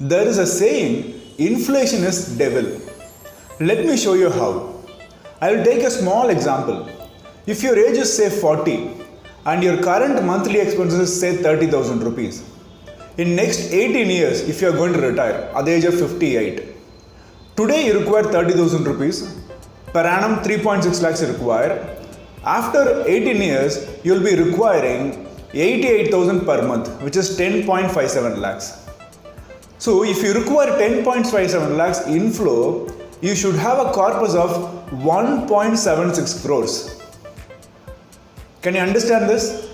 There is a saying, inflation is devil. Let me show you how. I will take a small example. If your age is say 40 and your current monthly expenses is say 30,000 rupees. In next 18 years, if you are going to retire at the age of 58, today you require 30,000 rupees, per annum 3.6 lakhs you require. After 18 years, you will be requiring 88,000 per month, which is 10.57 lakhs. So if you require 10.57 lakhs inflow, you should have a corpus of 1.76 crores. Can you understand this?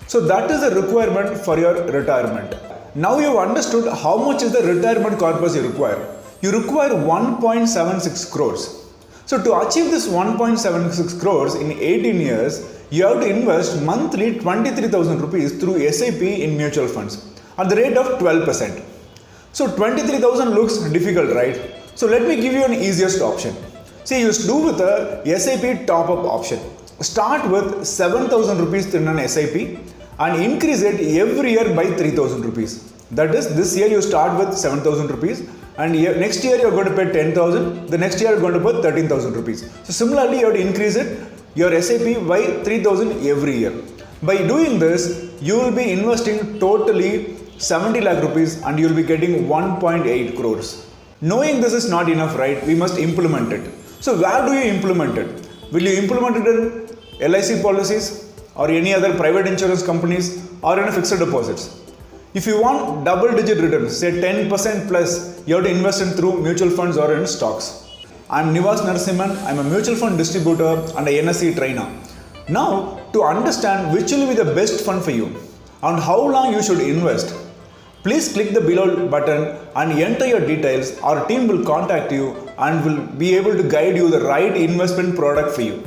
So that is the requirement for your retirement. Now you have understood how much is the retirement corpus you require. You require 1.76 crores. So to achieve this 1.76 crores in 18 years, you have to invest monthly 23,000 rupees through SIP in mutual funds at the rate of 12%. So 23,000 looks difficult, right? So let me give you an easiest option. See, you do with a SIP top-up option. Start with 7,000 rupees in an SIP and increase it every year by 3,000 rupees. That is, this year you start with 7,000 rupees and next year you are going to pay 10,000, the next year you are going to pay 13,000 rupees. So similarly, you have to increase it, your SIP by 3,000 every year. By doing this, you will be investing totally 70 lakh rupees and you will be getting 1.8 crores. Knowing this is not enough, right? We must implement it. So where do you implement it? Will you implement it in LIC policies or any other private insurance companies or in fixed deposits? If you want double-digit returns, say 10% plus, you have to invest in through mutual funds or in stocks. I am Nivas Narasimhan. I am a mutual fund distributor and a NSE trainer. Now, to understand which will be the best fund for you and how long you should invest, please click the below button and enter your details. Our team will contact you and will be able to guide you the right investment product for you.